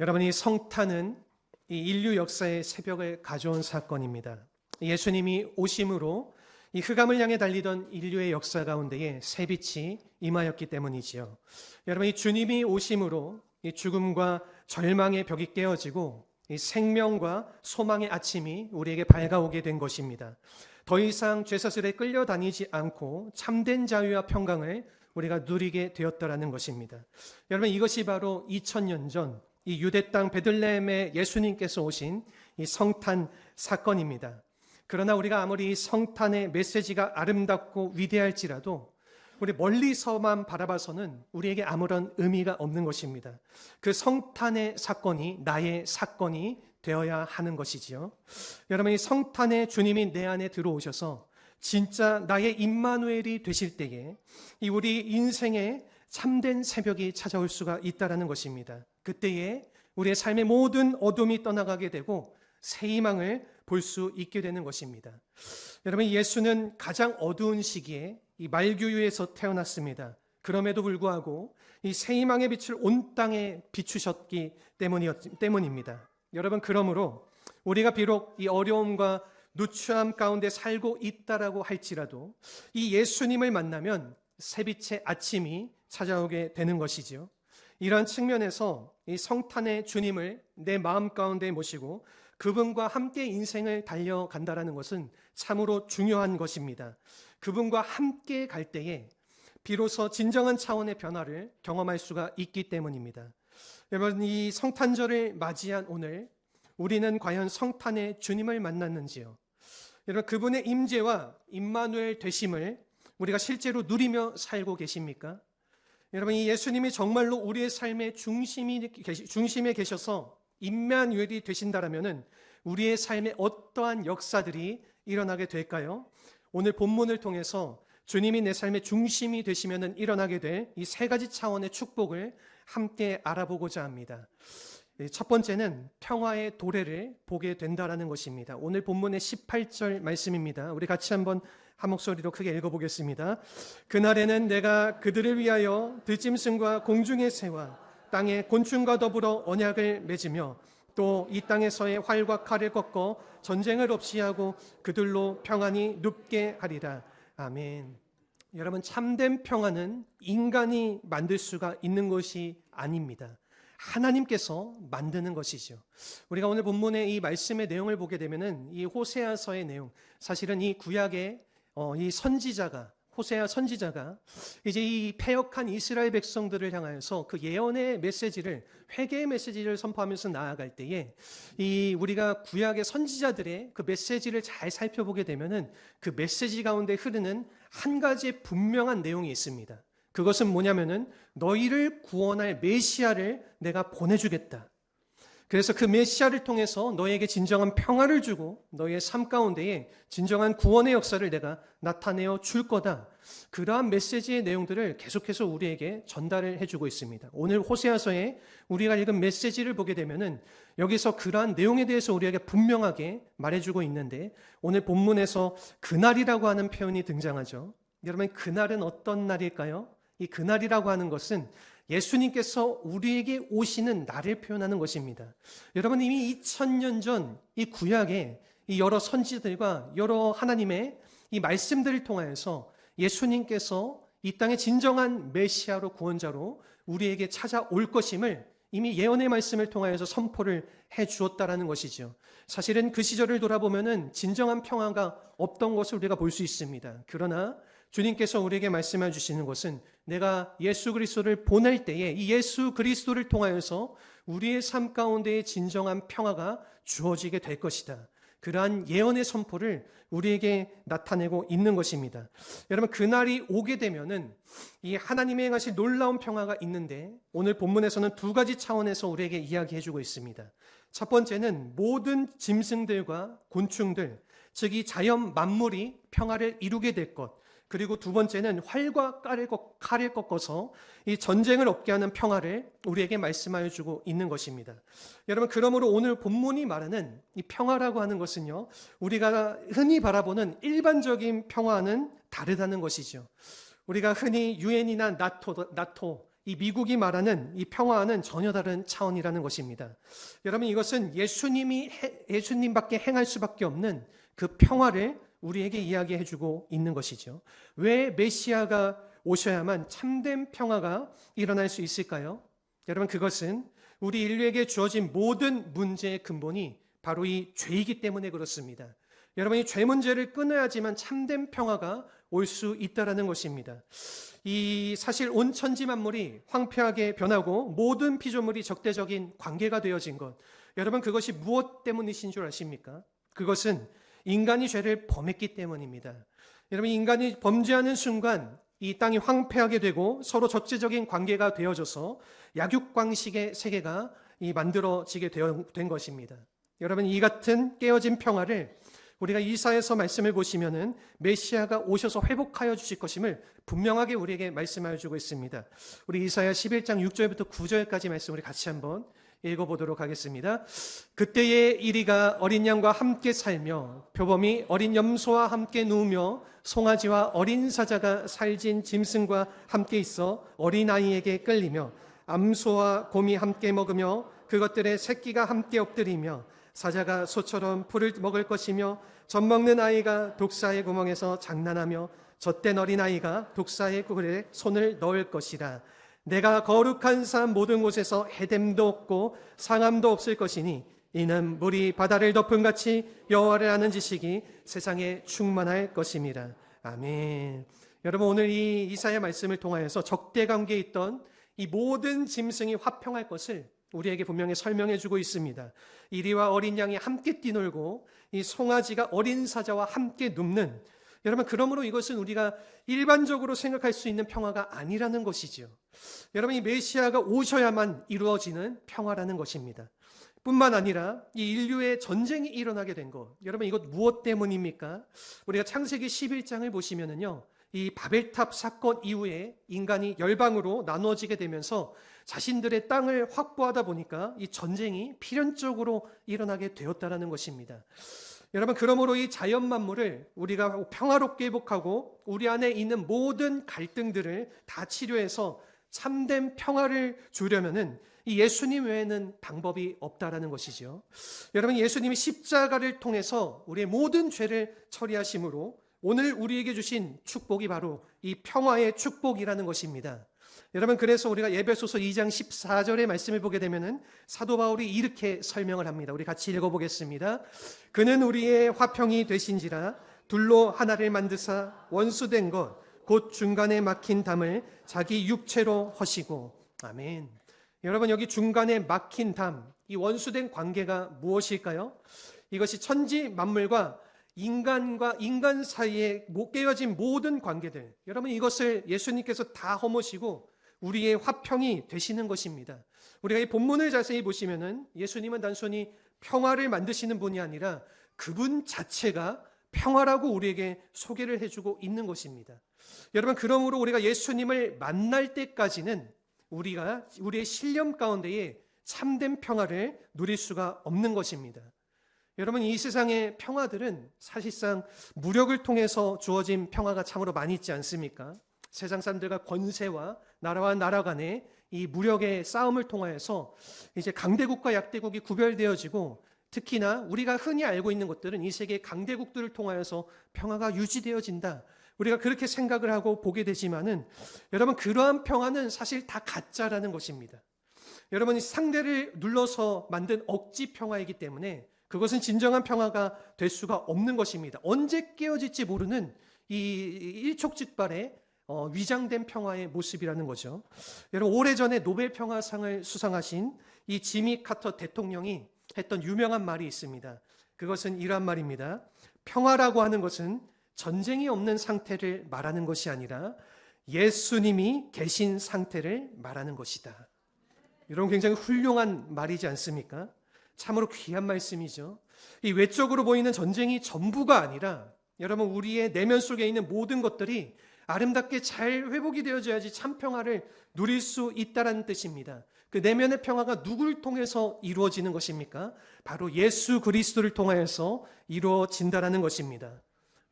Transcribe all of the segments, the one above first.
여러분이 성탄은 이 인류 역사의 새벽을 가져온 사건입니다. 예수님이 오심으로 이 흑암을 향해 달리던 인류의 역사 가운데에 새빛이 임하였기 때문이지요. 여러분, 이 주님이 오심으로 이 죽음과 절망의 벽이 깨어지고 이 생명과 소망의 아침이 우리에게 밝아오게 된 것입니다. 더 이상 죄사슬에 끌려다니지 않고 참된 자유와 평강을 우리가 누리게 되었다라는 것입니다. 여러분, 이것이 바로 2000년 전 이 유대 땅 베들레헴에 예수님께서 오신 이 성탄 사건입니다. 그러나 우리가 아무리 성탄의 메시지가 아름답고 위대할지라도 우리 멀리서만 바라봐서는 우리에게 아무런 의미가 없는 것입니다. 그 성탄의 사건이 나의 사건이 되어야 하는 것이지요. 여러분, 이 성탄의 주님이 내 안에 들어오셔서 진짜 나의 임마누엘이 되실 때에 이 우리 인생에 참된 새벽이 찾아올 수가 있다라는 것입니다. 그때에 우리의 삶의 모든 어둠이 떠나가게 되고 새 희망을 볼 수 있게 되는 것입니다. 여러분, 예수는 가장 어두운 시기에 이 말교유에서 태어났습니다. 그럼에도 불구하고 이 새 희망의 빛을 온 땅에 비추셨기 때문입니다. 여러분, 그러므로 우리가 비록 이 어려움과 누추함 가운데 살고 있다라고 할지라도 이 예수님을 만나면 새빛의 아침이 찾아오게 되는 것이지요. 이러한 측면에서 이 성탄의 주님을 내 마음 가운데 모시고 그분과 함께 인생을 달려간다라는 것은 참으로 중요한 것입니다. 그분과 함께 갈 때에 비로소 진정한 차원의 변화를 경험할 수가 있기 때문입니다. 여러분, 이 성탄절을 맞이한 오늘 우리는 과연 성탄의 주님을 만났는지요? 여러분, 그분의 임재와 임마누엘 되심을 우리가 실제로 누리며 살고 계십니까? 여러분, 이 예수님이 정말로 우리의 삶의 중심에 계셔서 임마누엘이 되신다라면은 우리의 삶에 어떠한 역사들이 일어나게 될까요? 오늘 본문을 통해서 주님이 내 삶의 중심이 되시면은 일어나게 될 이 세 가지 차원의 축복을 함께 알아보고자 합니다. 첫 번째는 평화의 도래를 보게 된다라는 것입니다. 오늘 본문의 18절 말씀입니다. 우리 같이 한번 한 목소리로 크게 읽어보겠습니다. 그날에는 내가 그들을 위하여 들짐승과 공중의 새와 땅의 곤충과 더불어 언약을 맺으며 또 이 땅에서의 활과 칼을 꺾어 전쟁을 없이 하고 그들로 평안히 눕게 하리라. 아멘. 여러분, 참된 평화는 인간이 만들 수가 있는 것이 아닙니다. 하나님께서 만드는 것이죠. 우리가 오늘 본문의 이 말씀의 내용을 보게 되면은 이 호세아서의 내용, 사실은 이 구약의 이 선지자가 호세아 선지자가 이제 이 패역한 이스라엘 백성들을 향하여서 그 예언의 메시지를, 회개의 메시지를 선포하면서 나아갈 때에 이 우리가 구약의 선지자들의 그 메시지를 잘 살펴보게 되면은 그 메시지 가운데 흐르는 한 가지의 분명한 내용이 있습니다. 그것은 뭐냐면은 너희를 구원할 메시아를 내가 보내주겠다. 그래서 그 메시아를 통해서 너에게 진정한 평화를 주고 너의 삶 가운데에 진정한 구원의 역사를 내가 나타내어 줄 거다. 그러한 메시지의 내용들을 계속해서 우리에게 전달을 해주고 있습니다. 오늘 호세아서에 우리가 읽은 메시지를 보게 되면은 여기서 그러한 내용에 대해서 우리에게 분명하게 말해주고 있는데 오늘 본문에서 그날이라고 하는 표현이 등장하죠. 여러분, 그날은 어떤 날일까요? 이 그날이라고 하는 것은 예수님께서 우리에게 오시는 날을 표현하는 것입니다. 여러분, 이미 2000년 전 이 구약의 이 여러 선지들과 여러 하나님의 이 말씀들을 통하여서 예수님께서 이 땅의 진정한 메시아로 구원자로 우리에게 찾아올 것임을 이미 예언의 말씀을 통하여서 선포를 해 주었다라는 것이죠. 사실은 그 시절을 돌아보면은 진정한 평화가 없던 것을 우리가 볼 수 있습니다. 그러나 주님께서 우리에게 말씀해 주시는 것은 내가 예수 그리스도를 보낼 때에 이 예수 그리스도를 통하여서 우리의 삶 가운데의 진정한 평화가 주어지게 될 것이다. 그러한 예언의 선포를 우리에게 나타내고 있는 것입니다. 여러분, 그날이 오게 되면은 이 하나님의 행하실 놀라운 평화가 있는데 오늘 본문에서는 두 가지 차원에서 우리에게 이야기해 주고 있습니다. 첫 번째는 모든 짐승들과 곤충들, 즉 이 자연 만물이 평화를 이루게 될 것, 그리고 두 번째는 활과 칼을 꺾어서 이 전쟁을 없게 하는 평화를 우리에게 말씀하여 주고 있는 것입니다. 여러분, 그러므로 오늘 본문이 말하는 이 평화라고 하는 것은요, 우리가 흔히 바라보는 일반적인 평화는 다르다는 것이죠. 우리가 흔히 유엔이나 나토 이 미국이 말하는 이 평화와는 전혀 다른 차원이라는 것입니다. 여러분, 이것은 예수님밖에 행할 수밖에 없는 그 평화를 우리에게 이야기해 주고 있는 것이죠. 왜 메시아가 오셔야만 참된 평화가 일어날 수 있을까요? 여러분, 그것은 우리 인류에게 주어진 모든 문제의 근본이 바로 이 죄이기 때문에 그렇습니다. 여러분, 이 죄 문제를 끊어야지만 참된 평화가 올 수 있다라는 것입니다. 이 사실 온 천지 만물이 황폐하게 변하고 모든 피조물이 적대적인 관계가 되어진 것, 여러분, 그것이 무엇 때문이신 줄 아십니까? 그것은 인간이 죄를 범했기 때문입니다. 여러분, 인간이 범죄하는 순간 이 땅이 황폐하게 되고 서로 적대적인 관계가 되어져서 약육강식의 세계가 만들어지게 된 것입니다. 여러분, 이 같은 깨어진 평화를 우리가 이사야서 말씀을 보시면은 메시아가 오셔서 회복하여 주실 것임을 분명하게 우리에게 말씀하여 주고 있습니다. 우리 이사야 11장 6절부터 9절까지 말씀 우리 같이 한번 읽어보도록 하겠습니다. 그때의 이리가 어린 양과 함께 살며 표범이 어린 염소와 함께 누우며 송아지와 어린 사자가 살진 짐승과 함께 있어 어린아이에게 끌리며 암소와 곰이 함께 먹으며 그것들의 새끼가 함께 엎드리며 사자가 소처럼 풀을 먹을 것이며 젖먹는 아이가 독사의 구멍에서 장난하며 젖된 어린아이가 독사의 꿀에 손을 넣을 것이라. 내가 거룩한 삶 모든 곳에서 해됨도 없고 상함도 없을 것이니 이는 물이 바다를 덮은 같이 여호와를 아는 지식이 세상에 충만할 것임이라. 아멘. 여러분, 오늘 이 이사야 말씀을 통하여서 적대 관계에 있던 이 모든 짐승이 화평할 것을 우리에게 분명히 설명해 주고 있습니다. 이리와 어린 양이 함께 뛰놀고 이 송아지가 어린 사자와 함께 눕는, 여러분, 그러므로 이것은 우리가 일반적으로 생각할 수 있는 평화가 아니라는 것이죠. 여러분, 이 메시아가 오셔야만 이루어지는 평화라는 것입니다. 뿐만 아니라 이 인류의 전쟁이 일어나게 된 것, 여러분, 이것 무엇 때문입니까? 우리가 창세기 11장을 보시면은요, 이 바벨탑 사건 이후에 인간이 열방으로 나누어지게 되면서 자신들의 땅을 확보하다 보니까 이 전쟁이 필연적으로 일어나게 되었다라는 것입니다. 여러분, 그러므로 이 자연 만물을 우리가 평화롭게 회복하고 우리 안에 있는 모든 갈등들을 다 치료해서 참된 평화를 주려면은 이 예수님 외에는 방법이 없다라는 것이죠. 여러분, 예수님이 십자가를 통해서 우리의 모든 죄를 처리하심으로 오늘 우리에게 주신 축복이 바로 이 평화의 축복이라는 것입니다. 여러분, 그래서 우리가 에베소서 2장 14절의 말씀을 보게 되면은 사도 바울이 이렇게 설명을 합니다. 우리 같이 읽어보겠습니다. 그는 우리의 화평이 되신지라 둘로 하나를 만드사 원수된 것 곧 중간에 막힌 담을 자기 육체로 허시고. 아멘. 여러분, 여기 중간에 막힌 담, 이 원수된 관계가 무엇일까요? 이것이 천지 만물과 인간과 인간 사이에 깨어진 모든 관계들, 여러분, 이것을 예수님께서 다 허무시고 우리의 화평이 되시는 것입니다. 우리가 이 본문을 자세히 보시면은 예수님은 단순히 평화를 만드시는 분이 아니라 그분 자체가 평화라고 우리에게 소개를 해주고 있는 것입니다. 여러분, 그러므로 우리가 예수님을 만날 때까지는 우리의 신념 가운데에 참된 평화를 누릴 수가 없는 것입니다. 여러분, 이 세상의 평화들은 사실상 무력을 통해서 주어진 평화가 참으로 많이 있지 않습니까? 세상 사람들과 권세와 나라와 나라 간의 이 무력의 싸움을 통하여서 이제 강대국과 약대국이 구별되어지고, 특히나 우리가 흔히 알고 있는 것들은 이 세계 강대국들을 통하여서 평화가 유지되어진다, 우리가 그렇게 생각을 하고 보게 되지만은, 여러분, 그러한 평화는 사실 다 가짜라는 것입니다. 여러분이 상대를 눌러서 만든 억지 평화이기 때문에 그것은 진정한 평화가 될 수가 없는 것입니다. 언제 깨어질지 모르는 이 일촉즉발의 위장된 평화의 모습이라는 거죠. 여러분, 오래전에 노벨 평화상을 수상하신 이 지미 카터 대통령이 했던 유명한 말이 있습니다. 그것은 이러한 말입니다. 평화라고 하는 것은 전쟁이 없는 상태를 말하는 것이 아니라 예수님이 계신 상태를 말하는 것이다. 여러분, 굉장히 훌륭한 말이지 않습니까? 참으로 귀한 말씀이죠. 이 외적으로 보이는 전쟁이 전부가 아니라, 여러분, 우리의 내면 속에 있는 모든 것들이 아름답게 잘 회복이 되어져야지 참 평화를 누릴 수 있다는 뜻입니다. 그 내면의 평화가 누굴 통해서 이루어지는 것입니까? 바로 예수 그리스도를 통하여서 이루어진다는 것입니다.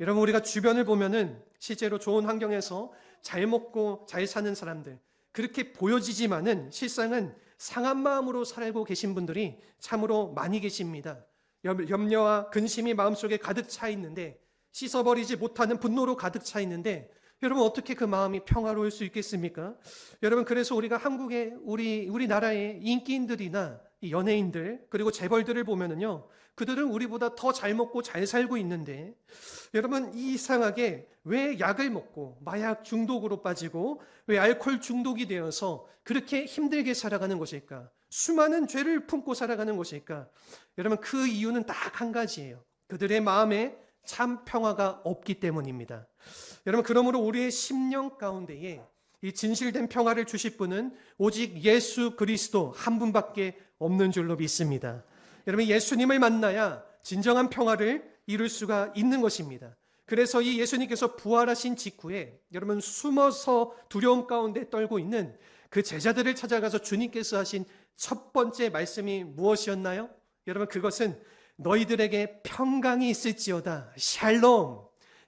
여러분, 우리가 주변을 보면은 실제로 좋은 환경에서 잘 먹고 잘 사는 사람들, 그렇게 보여지지만은 실상은 상한 마음으로 살고 계신 분들이 참으로 많이 계십니다. 염려와 근심이 마음속에 가득 차 있는데, 씻어버리지 못하는 분노로 가득 차 있는데, 여러분 어떻게 그 마음이 평화로울 수 있겠습니까? 여러분, 그래서 우리가 한국의 우리나라의 인기인들이나 연예인들 그리고 재벌들을 보면은요, 그들은 우리보다 더 잘 먹고 잘 살고 있는데, 여러분 이상하게 왜 약을 먹고 마약 중독으로 빠지고 왜 알코올 중독이 되어서 그렇게 힘들게 살아가는 것일까? 수많은 죄를 품고 살아가는 것일까? 여러분, 그 이유는 딱 한 가지예요. 그들의 마음에 참 평화가 없기 때문입니다. 여러분, 그러므로 우리의 심령 가운데에 이 진실된 평화를 주실 분은 오직 예수 그리스도 한 분밖에 없는 줄로 믿습니다. 여러분, 예수님을 만나야 진정한 평화를 이룰 수가 있는 것입니다. 그래서 이 예수님께서 부활하신 직후에 여러분 숨어서 두려움 가운데 떨고 있는 그 제자들을 찾아가서 주님께서 하신 첫 번째 말씀이 무엇이었나요? 여러분, 그것은 너희들에게 평강이 있을지어다, 샬롬.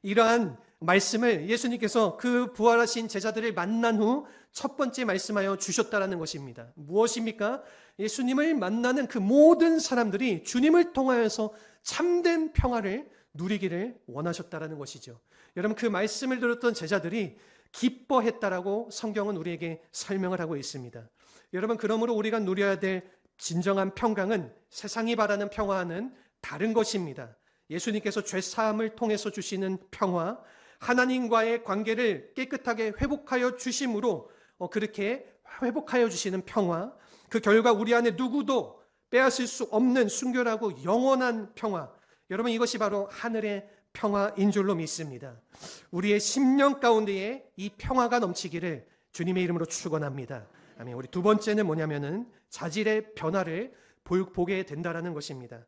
이러한 말씀을 예수님께서 그 부활하신 제자들을 만난 후 첫 번째 말씀하여 주셨다라는 것입니다. 무엇입니까? 예수님을 만나는 그 모든 사람들이 주님을 통하여서 참된 평화를 누리기를 원하셨다라는 것이죠. 여러분, 그 말씀을 들었던 제자들이 기뻐했다라고 성경은 우리에게 설명을 하고 있습니다. 여러분, 그러므로 우리가 누려야 될 진정한 평강은 세상이 바라는 평화와는 다른 것입니다. 예수님께서 죄사함을 통해서 주시는 평화, 하나님과의 관계를 깨끗하게 회복하여 주심으로 그렇게 회복하여 주시는 평화, 그 결과 우리 안에 누구도 빼앗을 수 없는 순결하고 영원한 평화, 여러분 이것이 바로 하늘의 평화인 줄로 믿습니다. 우리의 심령 가운데에 이 평화가 넘치기를 주님의 이름으로 축원합니다. 아멘. 우리 두 번째는 뭐냐면은 자질의 변화를 보게 된다라는 것입니다.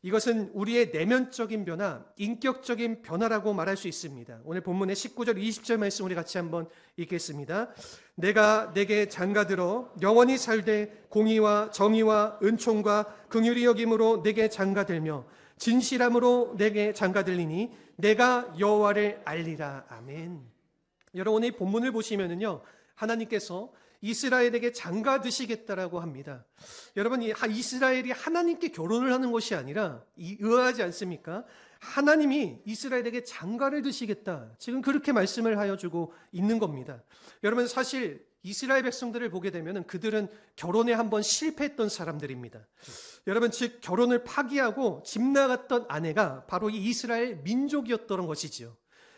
이것은 우리의 내면적인 변화, 인격적인 변화라고 말할 수 있습니다. 오늘 본문의 19절 20절 말씀 우리 같이 한번 읽겠습니다. 내가 내게 장가들어 영원히 살되 공의와 정의와 은총과 긍휼이 여김으로 내게 장가들며 진실함으로 내게 장가들리니 내가 여호와를 알리라. 아멘. 여러분, 오늘 본문을 보시면은요, 하나님께서 이스라엘에게 장가드시겠다라고 합니다. 여러분, 이 이스라엘이 하나님께 결혼을 하는 것이 아니라 의아하지 않습니까? 하나님이 이스라엘에게 장가를 드시겠다, 지금 그렇게 말씀을 하여 주고 있는 겁니다. 여러분, 사실 이스라엘 백성들을 보게 되면 그들은 결혼에 한번 실패했던 사람들입니다. 여러분, 즉 결혼을 파기하고 집 나갔던 아내가 바로 이 이스라엘 민족이었던 것이지요.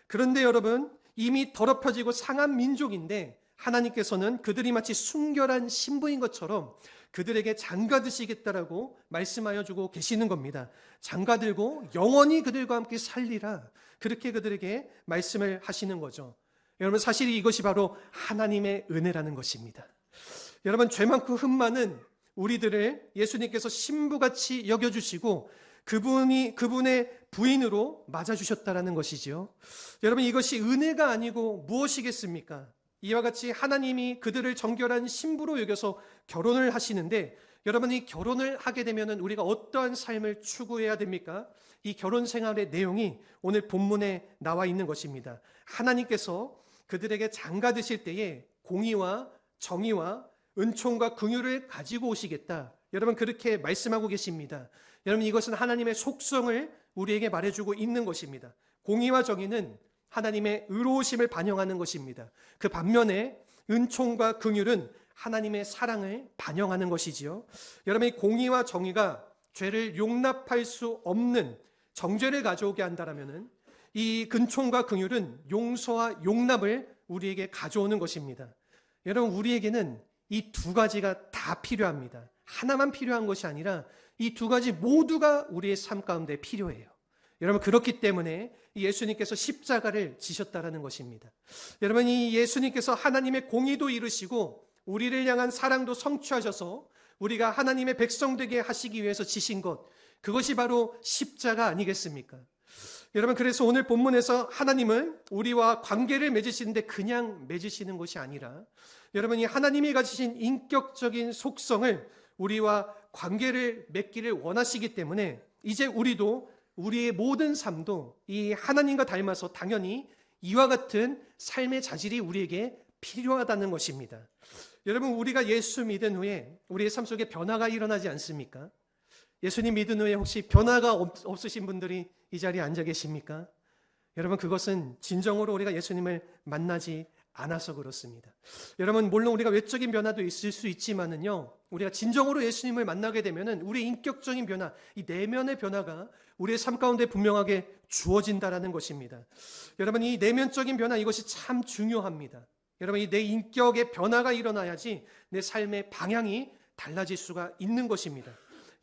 그런데 여러분, 이미 더럽혀지고 상한 민족인데 하나님께서는 그들이 마치 순결한 신부인 것처럼 그들에게 장가드시겠다라고 말씀하여 주고 계시는 겁니다. 장가들고 영원히 그들과 함께 살리라, 그렇게 그들에게 말씀을 하시는 거죠. 여러분, 사실 이것이 바로 하나님의 은혜라는 것입니다. 여러분, 죄 많고 흠 많은 우리들을 예수님께서 신부같이 여겨주시고 그분의 부인으로 맞아주셨다라는 것이죠. 여러분, 이것이 은혜가 아니고 무엇이겠습니까? 이와 같이 하나님이 그들을 정결한 신부로 여겨서 결혼을 하시는데, 여러분이 결혼을 하게 되면 우리가 어떠한 삶을 추구해야 됩니까? 이 결혼 생활의 내용이 오늘 본문에 나와 있는 것입니다. 하나님께서 그들에게 장가드실 때에 공의와 정의와 은총과 긍휼을 가지고 오시겠다, 여러분 그렇게 말씀하고 계십니다. 여러분, 이것은 하나님의 속성을 우리에게 말해주고 있는 것입니다. 공의와 정의는 하나님의 의로우심을 반영하는 것입니다. 그 반면에 은총과 긍휼은 하나님의 사랑을 반영하는 것이지요. 여러분, 이 공의와 정의가 죄를 용납할 수 없는 정죄를 가져오게 한다면 이 은총과 긍휼은 용서와 용납을 우리에게 가져오는 것입니다. 여러분, 우리에게는 이 두 가지가 다 필요합니다. 하나만 필요한 것이 아니라 이 두 가지 모두가 우리의 삶 가운데 필요해요. 여러분, 그렇기 때문에 예수님께서 십자가를 지셨다라는 것입니다. 여러분, 이 예수님께서 하나님의 공의도 이루시고 우리를 향한 사랑도 성취하셔서 우리가 하나님의 백성 되게 하시기 위해서 지신 것, 그것이 바로 십자가 아니겠습니까? 여러분, 그래서 오늘 본문에서 하나님은 우리와 관계를 맺으시는데 그냥 맺으시는 것이 아니라, 여러분이 하나님이 가지신 인격적인 속성을 우리와 관계를 맺기를 원하시기 때문에 이제 우리도 우리의 모든 삶도 이 하나님과 닮아서 당연히 이와 같은 삶의 자질이 우리에게 필요하다는 것입니다. 여러분, 우리가 예수 믿은 후에 우리의 삶 속에 변화가 일어나지 않습니까? 예수님 믿은 후에 혹시 변화가 없으신 분들이 이 자리에 앉아 계십니까? 여러분, 그것은 진정으로 우리가 예수님을 만나지 않아서 그렇습니다. 여러분, 물론 우리가 외적인 변화도 있을 수 있지만은요, 우리가 진정으로 예수님을 만나게 되면은 우리 인격적인 변화, 이 내면의 변화가 우리의 삶 가운데 분명하게 주어진다라는 것입니다. 여러분, 이 내면적인 변화, 이것이 참 중요합니다. 여러분, 이 내 인격의 변화가 일어나야지 내 삶의 방향이 달라질 수가 있는 것입니다.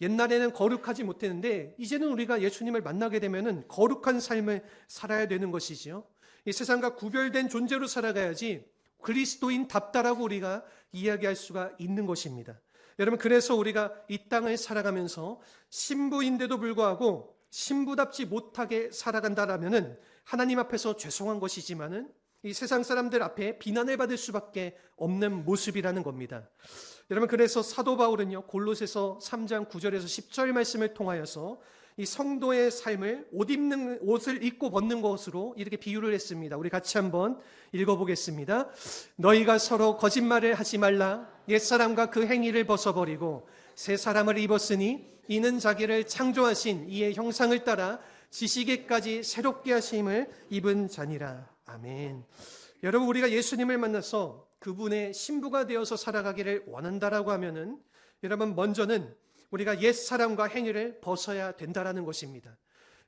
옛날에는 거룩하지 못했는데 이제는 우리가 예수님을 만나게 되면은 거룩한 삶을 살아야 되는 것이지요. 이 세상과 구별된 존재로 살아가야지 그리스도인답다라고 우리가 이야기할 수가 있는 것입니다. 여러분, 그래서 우리가 이 땅을 살아가면서 신부인데도 불구하고 신부답지 못하게 살아간다라면은 하나님 앞에서 죄송한 것이지만은 이 세상 사람들 앞에 비난을 받을 수밖에 없는 모습이라는 겁니다. 여러분, 그래서 사도 바울은요, 골로새서 3장 9절에서 10절 말씀을 통하여서 이 성도의 삶을 옷을 입고 벗는 것으로 이렇게 비유를 했습니다. 우리 같이 한번 읽어보겠습니다. 너희가 서로 거짓말을 하지 말라. 옛사람과 그 행위를 벗어버리고 새 사람을 입었으니 이는 자기를 창조하신 이의 형상을 따라 지식에까지 새롭게 하심을 입은 자니라. 아멘. 여러분, 우리가 예수님을 만나서 그분의 신부가 되어서 살아가기를 원한다라고 하면은 여러분, 먼저는 우리가 옛사람과 행위를 벗어야 된다라는 것입니다.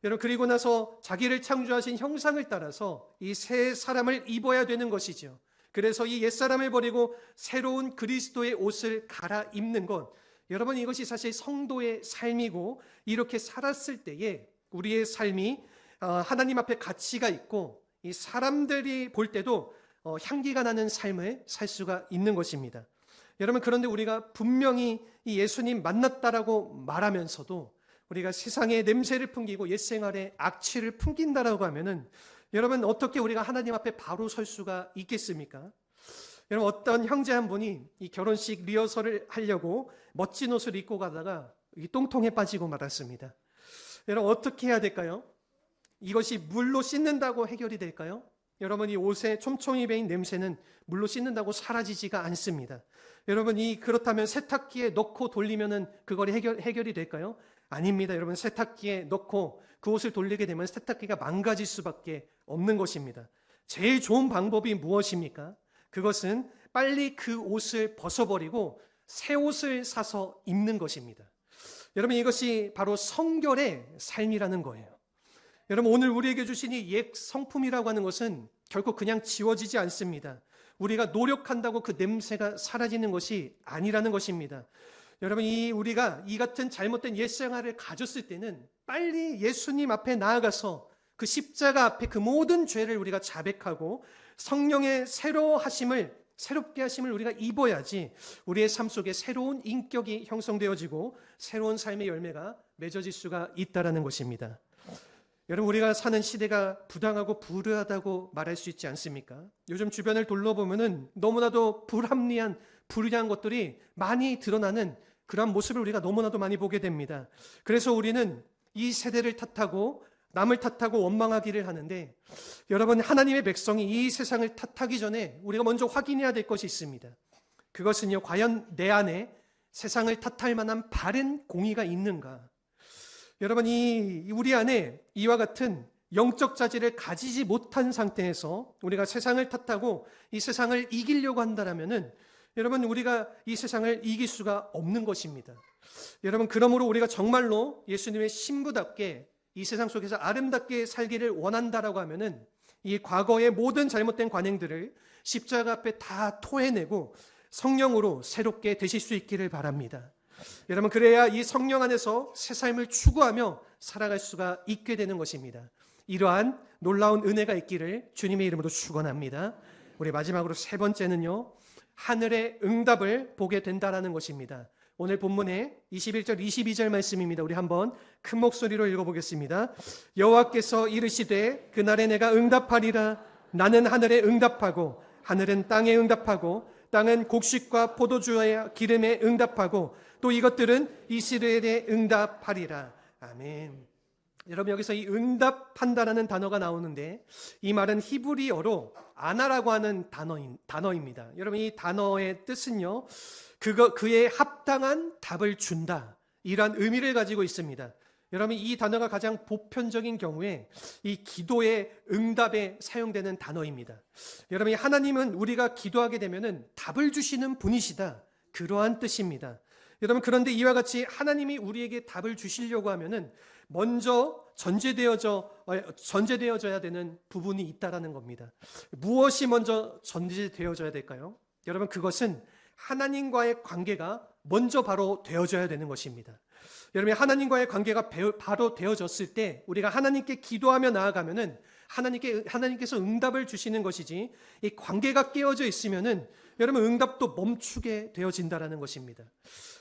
여러분, 그리고 나서 자기를 창조하신 형상을 따라서 이 새 사람을 입어야 되는 것이죠. 그래서 이 옛사람을 버리고 새로운 그리스도의 옷을 갈아입는 것, 여러분, 이것이 사실 성도의 삶이고, 이렇게 살았을 때에 우리의 삶이 하나님 앞에 가치가 있고 이 사람들이 볼 때도 향기가 나는 삶을 살 수가 있는 것입니다. 여러분, 그런데 우리가 분명히 이 예수님 만났다라고 말하면서도 우리가 세상의 냄새를 풍기고 옛생활의 악취를 풍긴다라고 하면은 여러분, 어떻게 우리가 하나님 앞에 바로 설 수가 있겠습니까? 여러분, 어떤 형제 한 분이 이 결혼식 리허설을 하려고 멋진 옷을 입고 가다가 이 똥통에 빠지고 말았습니다. 여러분, 어떻게 해야 될까요? 이것이 물로 씻는다고 해결이 될까요? 여러분, 이 옷에 촘촘히 배인 냄새는 물로 씻는다고 사라지지가 않습니다. 여러분, 그렇다면 세탁기에 넣고 돌리면은 그걸 해결이 될까요? 아닙니다. 여러분, 세탁기에 넣고 그 옷을 돌리게 되면 세탁기가 망가질 수밖에 없는 것입니다. 제일 좋은 방법이 무엇입니까? 그것은 빨리 그 옷을 벗어버리고 새 옷을 사서 입는 것입니다. 여러분, 이것이 바로 성결의 삶이라는 거예요. 여러분, 오늘 우리에게 주신 이 옛 성품이라고 하는 것은 결코 그냥 지워지지 않습니다. 우리가 노력한다고 그 냄새가 사라지는 것이 아니라는 것입니다. 여러분, 우리가 이 같은 잘못된 옛 생활을 가졌을 때는 빨리 예수님 앞에 나아가서 그 십자가 앞에 그 모든 죄를 우리가 자백하고 성령의 새롭게 하심을 우리가 입어야지 우리의 삶 속에 새로운 인격이 형성되어지고 새로운 삶의 열매가 맺어질 수가 있다는 것입니다. 여러분, 우리가 사는 시대가 부당하고 불의하다고 말할 수 있지 않습니까? 요즘 주변을 둘러보면은 너무나도 불합리한 불의한 것들이 많이 드러나는 그런 모습을 우리가 너무나도 많이 보게 됩니다. 그래서 우리는 이 세대를 탓하고 남을 탓하고 원망하기를 하는데, 여러분, 하나님의 백성이 이 세상을 탓하기 전에 우리가 먼저 확인해야 될 것이 있습니다. 그것은요, 과연 내 안에 세상을 탓할 만한 바른 공의가 있는가? 여러분, 우리 안에 이와 같은 영적 자질을 가지지 못한 상태에서 우리가 세상을 탓하고 이 세상을 이기려고 한다면은 여러분, 우리가 이 세상을 이길 수가 없는 것입니다. 여러분, 그러므로 우리가 정말로 예수님의 신부답게 이 세상 속에서 아름답게 살기를 원한다라고 하면은 이 과거의 모든 잘못된 관행들을 십자가 앞에 다 토해내고 성령으로 새롭게 되실 수 있기를 바랍니다. 여러분, 그래야 이 성령 안에서 새 삶을 추구하며 살아갈 수가 있게 되는 것입니다. 이러한 놀라운 은혜가 있기를 주님의 이름으로 축원합니다. 우리 마지막으로 세 번째는요, 하늘의 응답을 보게 된다라는 것입니다. 오늘 본문의 21절 22절 말씀입니다. 우리 한번 큰 목소리로 읽어보겠습니다. 여호와께서 이르시되 그날에 내가 응답하리라. 나는 하늘에 응답하고 하늘은 땅에 응답하고 땅은 곡식과 포도주와 기름에 응답하고 또 이것들은 이스라엘에 응답하리라. 아멘. 여러분, 여기서 이 응답한다라는 단어가 나오는데 이 말은 히브리어로 아나라고 하는 단어입니다. 여러분, 이 단어의 뜻은요, 그에 합당한 답을 준다, 이러한 의미를 가지고 있습니다. 여러분, 이 단어가 가장 보편적인 경우에 이 기도의 응답에 사용되는 단어입니다. 여러분, 하나님은 우리가 기도하게 되면은 답을 주시는 분이시다, 그러한 뜻입니다. 여러분, 그런데 이와 같이 하나님이 우리에게 답을 주시려고 하면은 먼저 전제되어져야 되는 부분이 있다라는 겁니다. 무엇이 먼저 전제되어져야 될까요? 여러분, 그것은 하나님과의 관계가 먼저 바로 되어져야 되는 것입니다. 여러분, 하나님과의 관계가 바로 되어졌을 때 우리가 하나님께 기도하며 나아가면은 하나님께서 응답을 주시는 것이지, 이 관계가 깨어져 있으면은 여러분, 응답도 멈추게 되어진다라는 것입니다.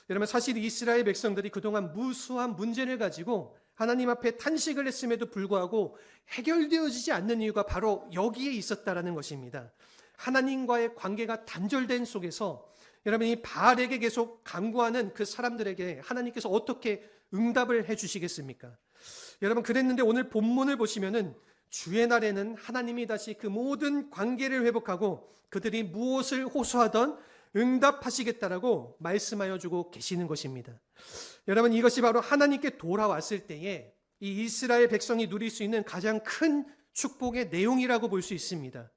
여러분, 사실 이스라엘 백성들이 그동안 무수한 문제를 가지고 하나님 앞에 탄식을 했음에도 불구하고 해결되어지지 않는 이유가 바로 여기에 있었다라는 것입니다. 하나님과의 관계가 단절된 속에서 여러분, 이 바알에게 계속 간구하는 그 사람들에게 하나님께서 어떻게 응답을 해주시겠습니까? 여러분, 그랬는데 오늘 본문을 보시면은 주의 날에는 하나님이 다시 그 모든 관계를 회복하고 그들이 무엇을 호소하던 응답하시겠다라고 말씀하여 주고 계시는 것입니다. 여러분, 이것이 바로 하나님께 돌아왔을 때에 이 이스라엘 백성이 누릴 수 있는 가장 큰 축복의 내용이라고 볼 수 있습니다.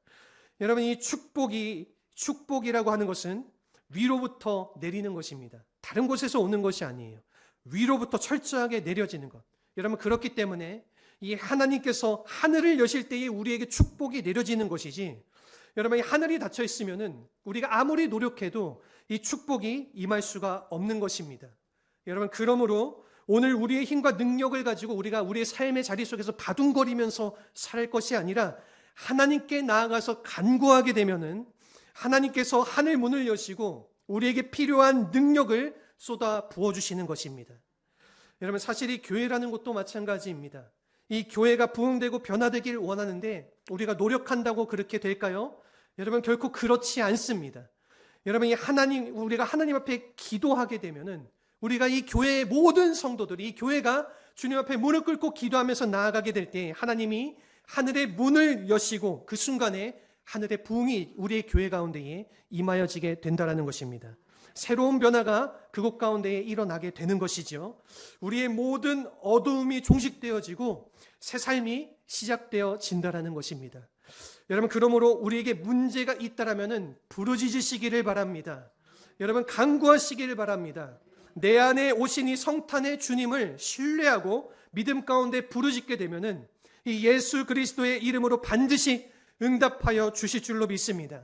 여러분, 이 축복이라고 하는 것은 위로부터 내리는 것입니다. 다른 곳에서 오는 것이 아니에요. 위로부터 철저하게 내려지는 것. 여러분, 그렇기 때문에 이 하나님께서 하늘을 여실 때에 우리에게 축복이 내려지는 것이지, 여러분, 이 하늘이 닫혀 있으면은 우리가 아무리 노력해도 이 축복이 임할 수가 없는 것입니다. 여러분, 그러므로 오늘 우리의 힘과 능력을 가지고 우리가 우리의 삶의 자리 속에서 바둥거리면서 살 것이 아니라 하나님께 나아가서 간구하게 되면은 하나님께서 하늘 문을 여시고 우리에게 필요한 능력을 쏟아 부어주시는 것입니다. 여러분, 사실 이 교회라는 것도 마찬가지입니다. 이 교회가 부흥되고 변화되길 원하는데 우리가 노력한다고 그렇게 될까요? 여러분, 결코 그렇지 않습니다. 여러분, 우리가 하나님 앞에 기도하게 되면은 우리가 이 교회의 모든 성도들이, 이 교회가 주님 앞에 무릎 꿇고 기도하면서 나아가게 될 때 하나님이 하늘의 문을 여시고 그 순간에 하늘의 부흥이 우리의 교회 가운데에 임하여지게 된다는 것입니다. 새로운 변화가 그곳 가운데에 일어나게 되는 것이죠. 우리의 모든 어두움이 종식되어지고 새 삶이 시작되어진다는 것입니다. 여러분, 그러므로 우리에게 문제가 있다라면은 부르짖으시기를 바랍니다. 여러분, 간구하시기를 바랍니다. 내 안에 오신 이 성탄의 주님을 신뢰하고 믿음 가운데 부르짖게 되면은 이 예수 그리스도의 이름으로 반드시 응답하여 주실 줄로 믿습니다.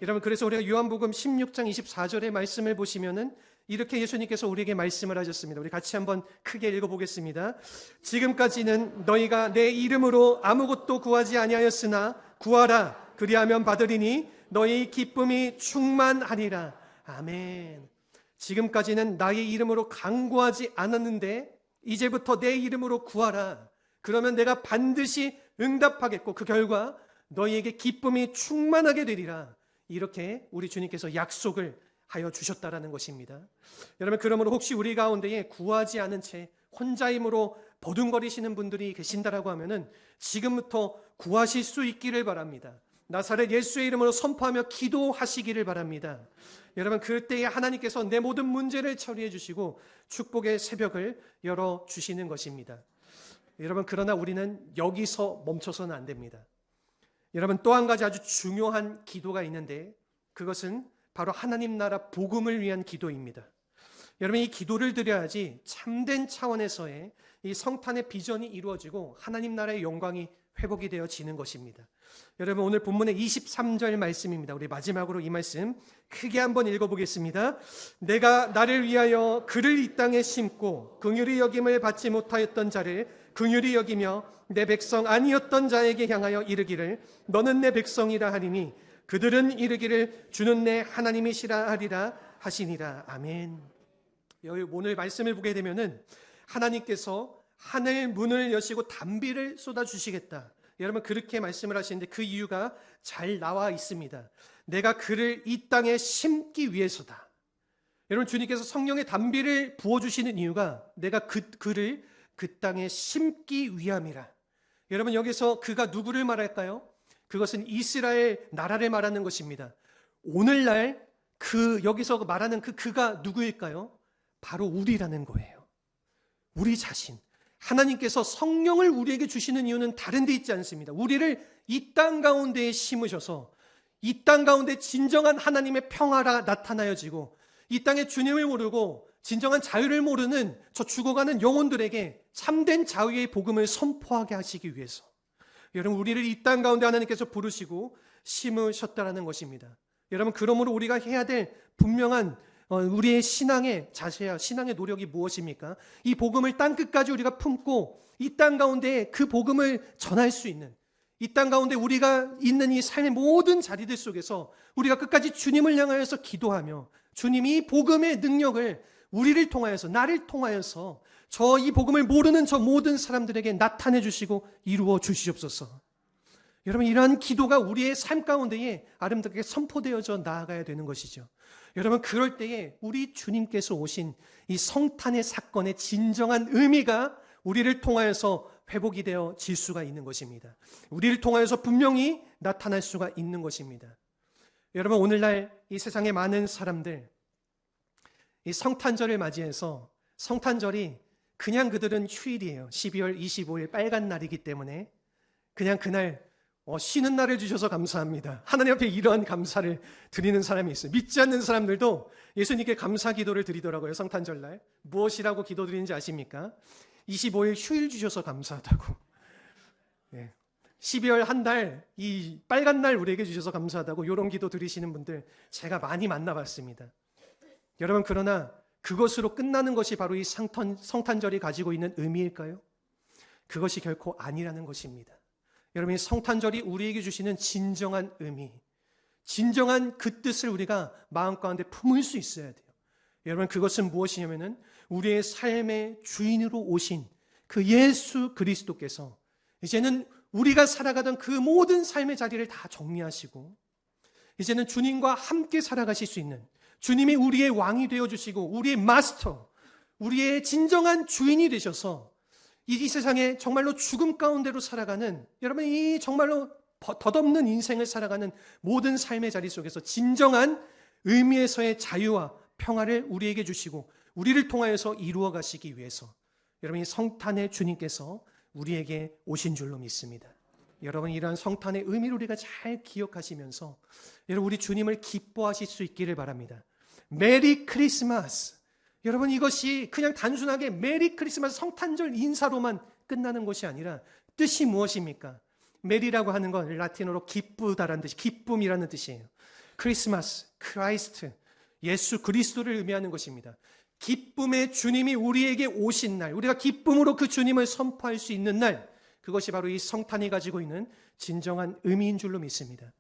여러분, 그래서 우리가 요한복음 16장 24절의 말씀을 보시면은 이렇게 예수님께서 우리에게 말씀을 하셨습니다. 우리 같이 한번 크게 읽어보겠습니다. 지금까지는 너희가 내 이름으로 아무것도 구하지 아니하였으나 구하라, 그리하면 받으리니 너희 기쁨이 충만하리라. 아멘. 지금까지는 나의 이름으로 간구하지 않았는데 이제부터 내 이름으로 구하라. 그러면 내가 반드시 응답하겠고 그 결과 너희에게 기쁨이 충만하게 되리라. 이렇게 우리 주님께서 약속을 하여 주셨다라는 것입니다. 여러분, 그러므로 혹시 우리 가운데에 구하지 않은 채 혼자 힘으로 버둥거리시는 분들이 계신다라고 하면은 지금부터 구하실 수 있기를 바랍니다. 나사렛 예수의 이름으로 선포하며 기도하시기를 바랍니다. 여러분, 그때에 하나님께서 내 모든 문제를 처리해 주시고 축복의 새벽을 열어 주시는 것입니다. 여러분, 그러나 우리는 여기서 멈춰서는 안 됩니다. 여러분, 또 한 가지 아주 중요한 기도가 있는데 그것은 바로 하나님 나라 복음을 위한 기도입니다. 여러분, 이 기도를 드려야지 참된 차원에서의 이 성탄의 비전이 이루어지고 하나님 나라의 영광이 회복이 되어지는 것입니다. 여러분, 오늘 본문의 23절 말씀입니다. 우리 마지막으로 이 말씀 크게 한번 읽어보겠습니다. 내가 나를 위하여 그를 이 땅에 심고 긍휼히 여김을 받지 못하였던 자를 긍휼히 여기며 내 백성 아니었던 자에게 향하여 이르기를 너는 내 백성이라 하리니 그들은 이르기를 주는 내 하나님이시라 하리라 하시니라. 아멘. 여기 오늘 말씀을 보게 되면은 하나님께서 하늘 문을 여시고 단비를 쏟아주시겠다. 여러분, 그렇게 말씀을 하시는데 그 이유가 잘 나와 있습니다. 내가 그를 이 땅에 심기 위해서다. 여러분, 주님께서 성령의 단비를 부어주시는 이유가 내가 그를 그 땅에 심기 위함이라. 여러분, 여기서 그가 누구를 말할까요? 그것은 이스라엘 나라를 말하는 것입니다. 오늘날 여기서 말하는 그가 누구일까요? 바로 우리라는 거예요. 우리 자신. 하나님께서 성령을 우리에게 주시는 이유는 다른 데 있지 않습니다. 우리를 이 땅 가운데에 심으셔서 이 땅 가운데 진정한 하나님의 평화가 나타나여지고, 이 땅에 주님을 모르고 진정한 자유를 모르는 저 죽어가는 영혼들에게 참된 자유의 복음을 선포하게 하시기 위해서, 여러분, 우리를 이 땅 가운데 하나님께서 부르시고 심으셨다라는 것입니다. 여러분, 그러므로 우리가 해야 될 분명한 우리의 신앙의 자세야, 신앙의 노력이 무엇입니까? 이 복음을 땅끝까지 우리가 품고 이 땅 가운데 그 복음을 전할 수 있는, 이 땅 가운데 우리가 있는 이 삶의 모든 자리들 속에서 우리가 끝까지 주님을 향하여서 기도하며, 주님이 이 복음의 능력을 우리를 통하여서, 나를 통하여서 이 복음을 모르는 저 모든 사람들에게 나타내 주시고 이루어 주시옵소서. 여러분, 이러한 기도가 우리의 삶 가운데에 아름답게 선포되어져 나아가야 되는 것이죠. 여러분, 그럴 때에 우리 주님께서 오신 이 성탄의 사건의 진정한 의미가 우리를 통하여서 회복이 되어질 수가 있는 것입니다. 우리를 통하여서 분명히 나타날 수가 있는 것입니다. 여러분, 오늘날 이 세상의 많은 사람들, 이 성탄절을 맞이해서, 성탄절이 그냥 그들은 휴일이에요. 12월 25일 빨간 날이기 때문에 그냥 그날 쉬는 날을 주셔서 감사합니다. 하나님 앞에 이러한 감사를 드리는 사람이 있어요. 믿지 않는 사람들도 예수님께 감사 기도를 드리더라고요. 성탄절날. 무엇이라고 기도드리는지 아십니까? 25일 휴일 주셔서 감사하다고. 12월 한 달, 이 빨간 날 우리에게 주셔서 감사하다고 이런 기도 드리시는 분들 제가 많이 만나봤습니다. 여러분, 그러나 그것으로 끝나는 것이 바로 이 성탄절이 가지고 있는 의미일까요? 그것이 결코 아니라는 것입니다. 여러분, 이 성탄절이 우리에게 주시는 진정한 의미, 진정한 그 뜻을 우리가 마음 가운데 품을 수 있어야 돼요. 여러분, 그것은 무엇이냐면은 우리의 삶의 주인으로 오신 그 예수 그리스도께서 이제는 우리가 살아가던 그 모든 삶의 자리를 다 정리하시고, 이제는 주님과 함께 살아가실 수 있는, 주님이 우리의 왕이 되어주시고 우리의 마스터, 우리의 진정한 주인이 되셔서 이 세상에 정말로 죽음 가운데로 살아가는, 여러분, 이 정말로 덧없는 인생을 살아가는 모든 삶의 자리 속에서 진정한 의미에서의 자유와 평화를 우리에게 주시고 우리를 통하여서 이루어 가시기 위해서, 여러분, 이 성탄의 주님께서 우리에게 오신 줄로 믿습니다. 여러분, 이러한 성탄의 의미를 우리가 잘 기억하시면서 여러분, 우리 주님을 기뻐하실 수 있기를 바랍니다. 메리 크리스마스. 여러분, 이것이 그냥 단순하게 메리 크리스마스 성탄절 인사로만 끝나는 것이 아니라 뜻이 무엇입니까? 메리라고 하는 건 라틴어로 기쁘다라는 뜻이, 기쁨이라는 뜻이에요. 크리스마스, 크라이스트, 예수 그리스도를 의미하는 것입니다. 기쁨의 주님이 우리에게 오신 날, 우리가 기쁨으로 그 주님을 선포할 수 있는 날, 그것이 바로 이 성탄이 가지고 있는 진정한 의미인 줄로 믿습니다.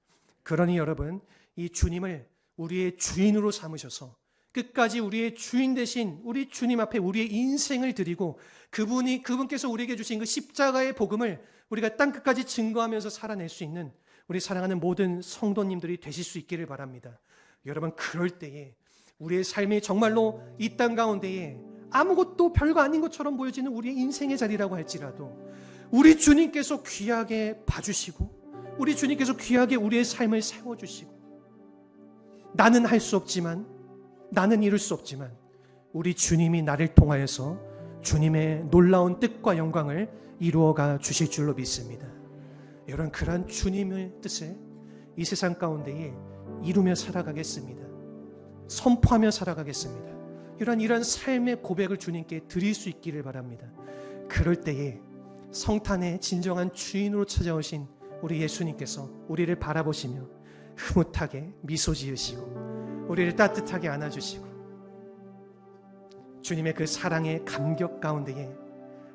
그러니 여러분, 이 주님을 우리의 주인으로 삼으셔서 끝까지 우리의 주인 되신 우리 주님 앞에 우리의 인생을 드리고, 그분께서 우리에게 주신 그 십자가의 복음을 우리가 땅끝까지 증거하면서 살아낼 수 있는 우리 사랑하는 모든 성도님들이 되실 수 있기를 바랍니다. 여러분, 그럴 때에 우리의 삶이 정말로 이 땅 가운데에 아무것도 별거 아닌 것처럼 보여지는 우리의 인생의 자리라고 할지라도 우리 주님께서 귀하게 봐주시고 우리 주님께서 귀하게 우리의 삶을 세워주시고, 나는 할 수 없지만, 나는 이룰 수 없지만 우리 주님이 나를 통하여서 주님의 놀라운 뜻과 영광을 이루어가 주실 줄로 믿습니다. 여러분, 그러한 주님의 뜻을 이 세상 가운데에 이루며 살아가겠습니다. 선포하며 살아가겠습니다. 이러한 삶의 고백을 주님께 드릴 수 있기를 바랍니다. 그럴 때에 성탄의 진정한 주인으로 찾아오신 우리 예수님께서 우리를 바라보시며 흐뭇하게 미소 지으시고 우리를 따뜻하게 안아주시고, 주님의 그 사랑의 감격 가운데에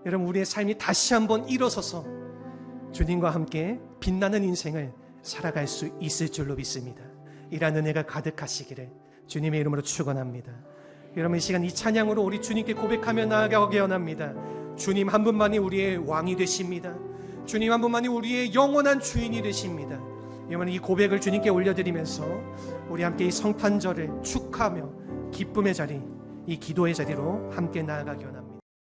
여러분, 우리의 삶이 다시 한번 일어서서 주님과 함께 빛나는 인생을 살아갈 수 있을 줄로 믿습니다. 이런 은혜가 가득하시기를 주님의 이름으로 축원합니다. 여러분, 이 시간 이 찬양으로 우리 주님께 고백하며 나아가게 원합니다. 주님 한 분만이 우리의 왕이 되십니다. 주님 한 분만이 우리의 영원한 주인이 되십니다. 여러분, 이 고백을 주님께 올려드리면서 우리 함께 이 성탄절을 축하하며 기쁨의 자리, 이 기도의 자리로 함께 나아가기 원합니다.